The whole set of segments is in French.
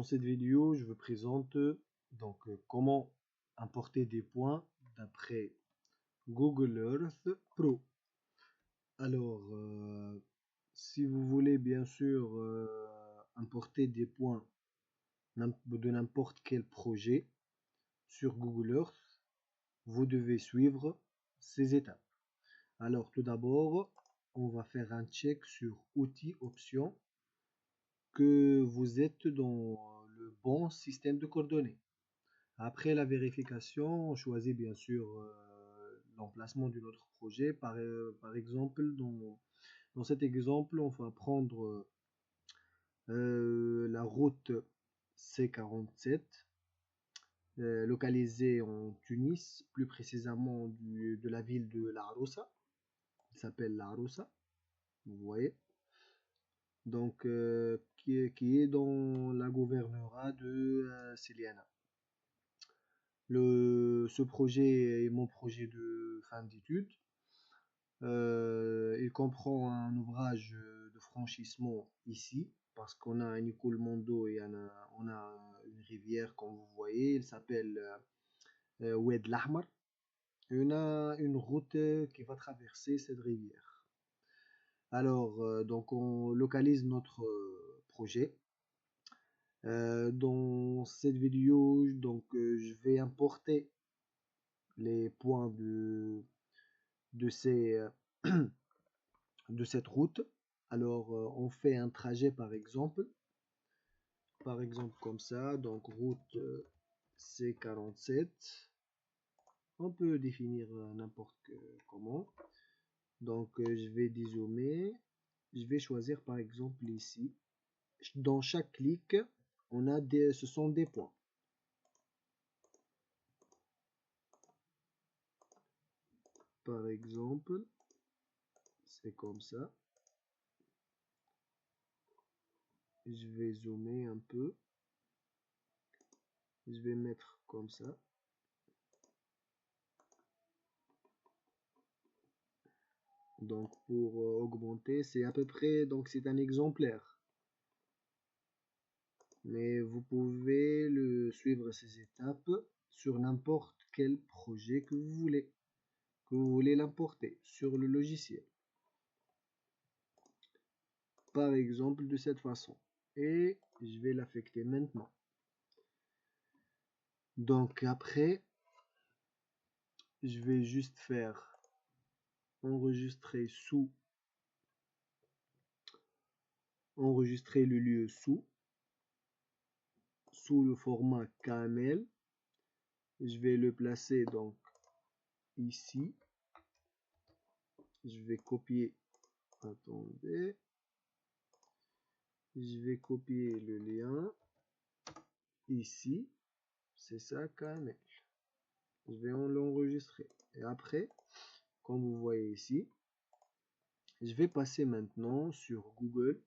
cette vidéo, je vous présente comment importer des points d'après Google Earth Pro. Alors, si vous voulez bien sûr importer des points de n'importe quel projet sur Google Earth, vous devez suivre ces étapes. Alors, tout d'abord, on va faire un check sur Outils Options que vous êtes dans le bon système de coordonnées. Après la vérification, on choisit bien sûr l'emplacement de notre projet. Par exemple, dans cet exemple, on va prendre la route C47, localisée en Tunis, plus précisément de la ville de La Aroussa. Il s'appelle La Aroussa, vous voyez. Donc, qui est dans la gouvernorat de Siliana. Ce projet est mon projet de fin d'études. Il comprend un ouvrage de franchissement ici, parce qu'on a un écoulement d'eau et on a une rivière, comme vous voyez, elle s'appelle Oued Lahmar. Et on a une route qui va traverser cette rivière. Alors, donc on localise notre projet. Dans cette vidéo, donc je vais importer les points de cette route. Alors, on fait un trajet par exemple comme ça. Donc route C47. On peut définir n'importe comment. Donc je vais dézoomer. Je vais choisir par exemple ici. Dans chaque clic, ce sont des points. Par exemple, c'est comme ça. Je vais zoomer un peu. Je vais mettre comme ça. Donc pour augmenter, c'est à peu près, donc c'est un exemplaire. Mais vous pouvez suivre ces étapes sur n'importe quel projet que vous voulez l'importer sur le logiciel. Par exemple de cette façon. Et je vais l'affecter maintenant. Donc après, je vais juste faire enregistrer le lieu sous le format KML. Je vais le placer donc ici. Je vais copier. Attendez. Je vais copier le lien ici. C'est ça KML. Je vais l'enregistrer. Et après, comme vous voyez ici, je vais passer maintenant sur Google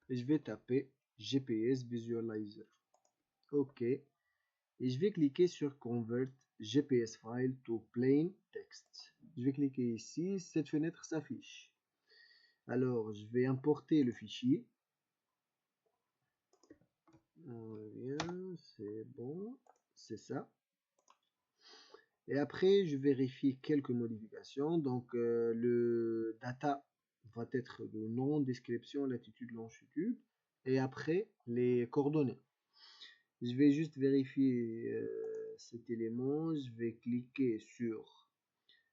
et je vais taper GPS Visualizer. OK. Et je vais cliquer sur Convert GPS File to Plain Text. Je vais cliquer ici, cette fenêtre s'affiche. Alors, je vais importer le fichier. On revient, c'est bon, c'est ça. Et après, je vérifie quelques modifications. Donc, le data va être le nom, description, latitude, longitude. Et après, les coordonnées. Je vais juste vérifier cet élément. Je vais cliquer sur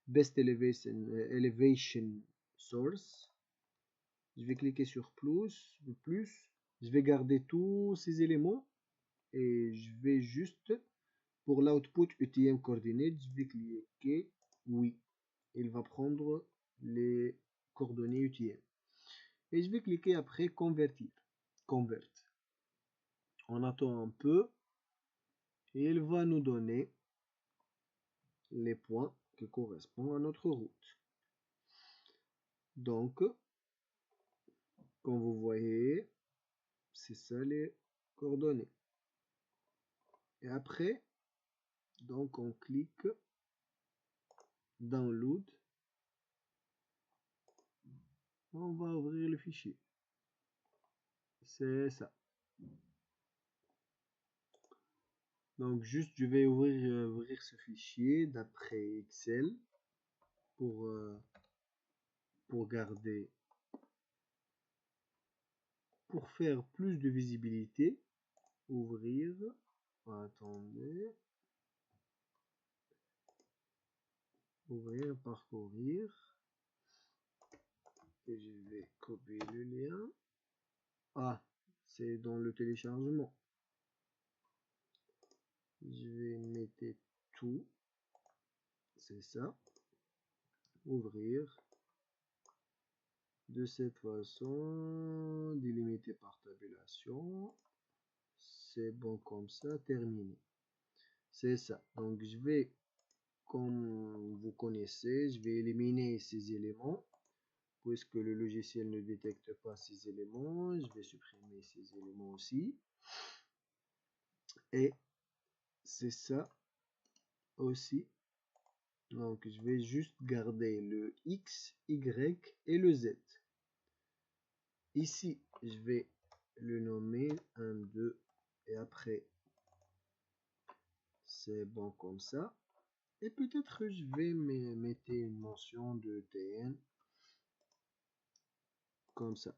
Best Elevation Source. Je vais cliquer sur plus. Je vais garder tous ces éléments. Et je vais juste, pour l'output UTM coordinate, je vais cliquer oui. Il va prendre les coordonnées UTM. Et je vais cliquer après convertir. Convert. On attend un peu. Et il va nous donner les points qui correspondent à notre route. Donc, comme vous voyez, c'est ça les coordonnées. Et après, donc on clique Download. On va ouvrir le fichier. C'est ça. Donc juste je vais ouvrir ce fichier d'après Excel pour garder, pour faire plus de visibilité. Ouvrir, attendez, ouvrir, parcourir, et je vais copier le lien. Ah, c'est dans le téléchargement. Je vais mettre tout, c'est ça, ouvrir, de cette façon, délimité par tabulation, c'est bon comme ça, terminé. C'est ça, donc je vais, comme vous connaissez, je vais éliminer ces éléments, puisque le logiciel ne détecte pas ces éléments, je vais supprimer ces éléments aussi, et c'est ça aussi. Donc je vais juste garder le X, Y et le Z. Ici, je vais le nommer 1, 2, et après, c'est bon comme ça. Et peut-être je vais mettre une mention de TN, comme ça.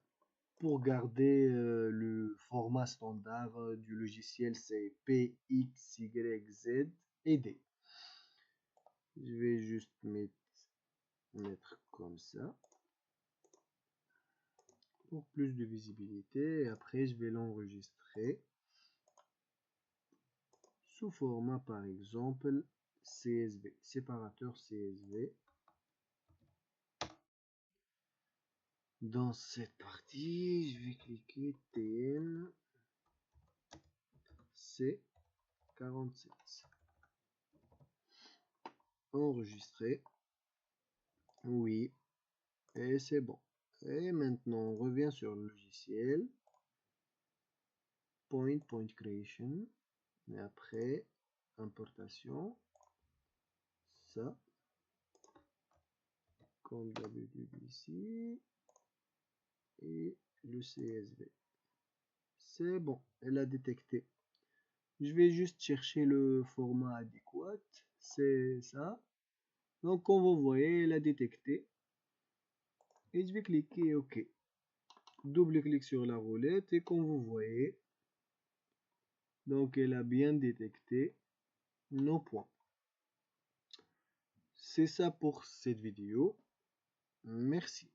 Pour garder le format standard du logiciel, c'est P, X, Y, Z et D. Je vais juste mettre comme ça pour plus de visibilité. Et après, je vais l'enregistrer sous format, par exemple, CSV, séparateur CSV. Dans cette partie, je vais cliquer TN C47. Enregistrer. Oui. Et c'est bon. Et maintenant, on revient sur le logiciel. Point creation. Et après, importation. Ça. Comme d'habitude ici. Et le CSV. C'est bon. Elle a détecté. Je vais juste chercher le format adéquat. C'est ça. Donc, comme vous voyez, elle a détecté. Et je vais cliquer OK. Double-clic sur la roulette et comme vous voyez, donc elle a bien détecté nos points. C'est ça pour cette vidéo. Merci.